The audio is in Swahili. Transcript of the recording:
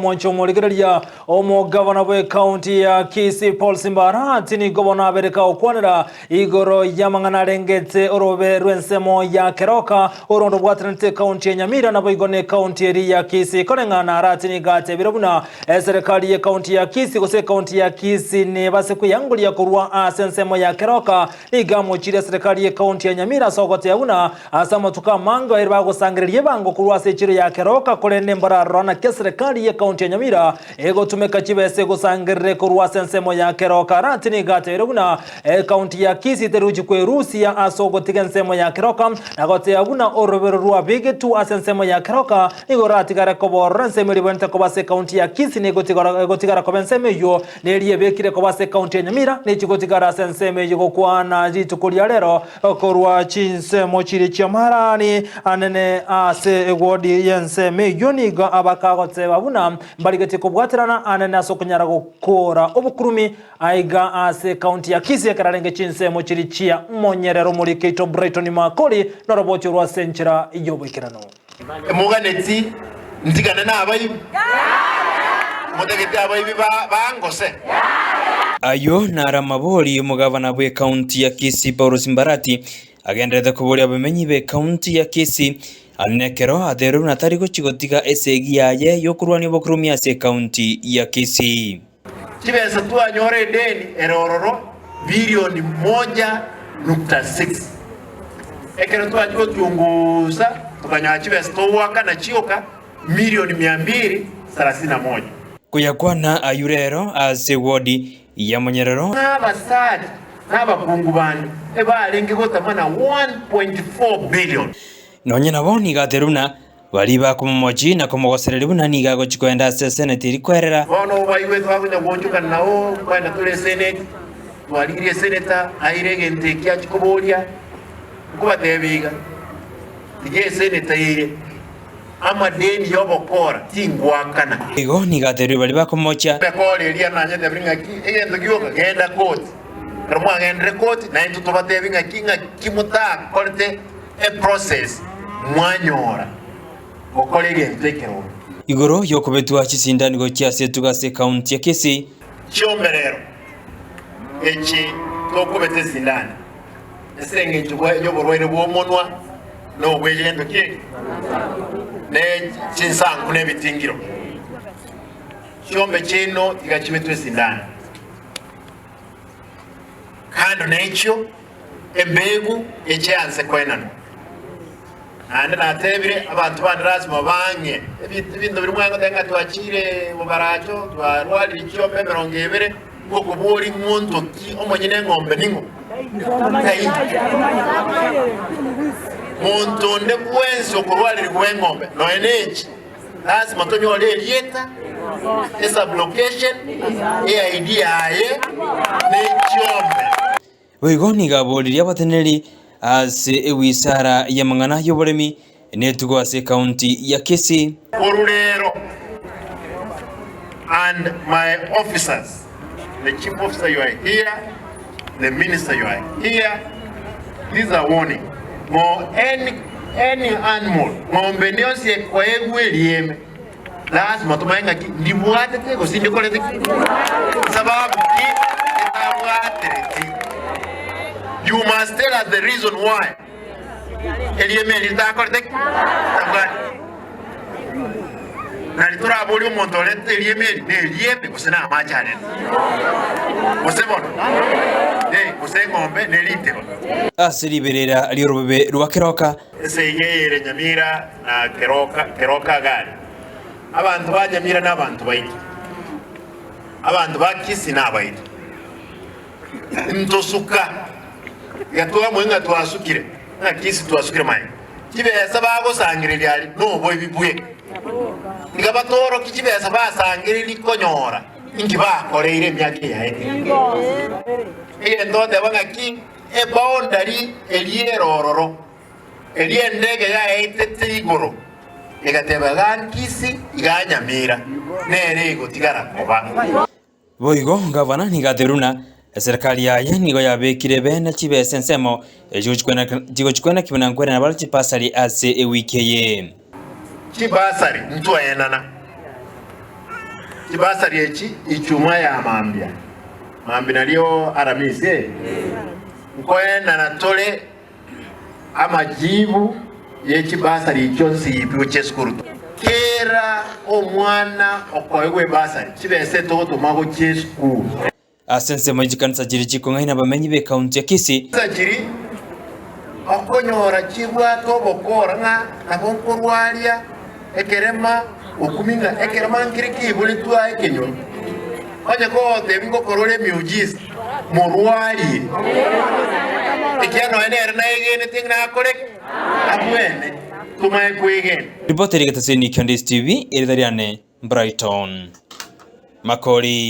Mwancho mwalikireria omugavana bwe county ya Kisii Arati ni governor abereka okwanira igoro yamangana arengete orobe rwensemo ya Keroka orondo bwatranite county ya Nyamira na boigone county eri ya Kisii konengana Arati ni gate birabuna serikali ya county ya Kisii gose county ya Kisii ne base kuyangulia kurwa asensemo ya Keroka ni gamo chire serikali ya county ya Nyamira sogote yabuna asama tukamanga eri bagosangiriye bango kurwa sechire ya Keroka kolene mbararo na serikali ya county ya Nyamira ego tumeka chibese gusangirire kurwa sensemo ya Keroka Arati ni gate irabuna county ya Kisii teruji kwe Rusia asogo tigensemo ya Keroka nagote yabuna orobero ruwa bige tu asensemo ya Keroka nigo Arati gara kobo nsemo libonta kobase county ya Kisii nigo tigara kobensemo yo neriye bekire kobase county ya Nyamira ni chigotigara sensemo yo kwana jitukulia lero kurwa chinsemo chiri chamarani anene ase egodi yensemo yo nigo abakagote babuna mbaligete kubwatirana anene asokunyara gukora obukurumi aiga ase county ya Kisii kararenge chinsemo chiri chia monyerero muri Keito Brighton makori norobocho rwa senchira iyobekirano muganeti ndigana nabayi mudagete abayi bangose ayo naramabori umugavana bwe county ya Kisii Arati agendereza kuboria abemenyi be county ya Kisii anekero atheru natari gochigotiga esegi yaye yokurwani bokurumia se county ya Kisii kibesa twanyore deni erororo bilioni 1.6 ekero twajyo tuyunguza tukanya kibesa towaka na chioka milioni 231 kuyakwana ayurero ase wodi ya monyerero abasadi n'abakungu bandi ebalingi gotamana 1.4 billion nonye nabo nigateruna bari bakumoji na komogosereri buna nigago chikwenda se senate rikwerera bono bayiwe twabunya gonjuka nawo kwenda tule senate twalirie senator airege kya chikoboria kuba tebiga tige senator ire amadeni yobokora tingwakana igo nigateru bari bakumocha bekole ria nanye tebringa ki egendo gyoka genda court ramwa gendre court na into tobatebinga kinga kimuta korte a process mwanyora okolege ntekero igoro yokobetwa chisindani go chiase tugase county ya Kisii chomberero echi tokobete sindani esenge chugwa yoborwere bwomonwa no bwegendo ke ne chinsangu ne bitingiro chombe chino tigachibetwe sindani kando necho embegu echanse kwenano ande natebire abantu bandirazi mabanye ibintu biri mwango tenga twachire bubaracho twarwali ichombe 200 bwo buri muntu ki omonyine ngombe ningo muntu nde bwenso kurwali ngombe no energy lazima tonyole elieta esa blockation idea ye ne chombe wigoni gaboliria bateneri ase ewisara ya mangana yoboremi netugo ase county ya Kisii orulero and my officers, the chief officer you are here, the minister you are here, these are warning more any animal ngombe nyosi kwa egwe lieme lazima tumayenga ndibwate tego sindikole sababu ki etabwate you must tell us the reason why elieme litakorte tabwate na litura aboli omuntu olete elieme elieme kusena amachane musebono kusengombe nelitego asiriberera liorobebe rwa Keroka eseyere Nyamira na Keroka gari abantu ba Nyamira n'abantu baito abantu ba Kisii n'abaito ntosuka yatuwa mwenga twasukire na Kisii twasukire mai kibesa bagosangirira ali no boy bibuye ngabatoro kibesa basangirira likonyora ingi bakoreire emyaka yae ndonde bangaki eboundary elierororo eliendege yaetete igoro egateba Kisii iganyamira nerego tigara koba boigo gavana nigateruna serikali yaye nigo yabekire bene chibese nsemo ejochkwena kibana ngwera na balchi pasari ase ewikeye chibasari mtu ayenana kibasari eki ichuma ya mambya nalio aramise nkwenda natole amajibu y'ekibasari ekyo nsiibwe ky'esukuru kera omwana okoegwe basari kibese togotomago ky'esukuru asense moijikanisa jiri chikong'aina bamenyi be kaunti ya Kisii sajiri okonyora kibwato obokora nabo nkorwaria ekerema okuminga ekerema nkiri kibuli twa ekenyo onye ko tebingo korole miujiza morwali ekiano ene na egene tingna akore abwene tumaye kwegen ripoti ya Kisii TV Ndizi TV Brighton Makori.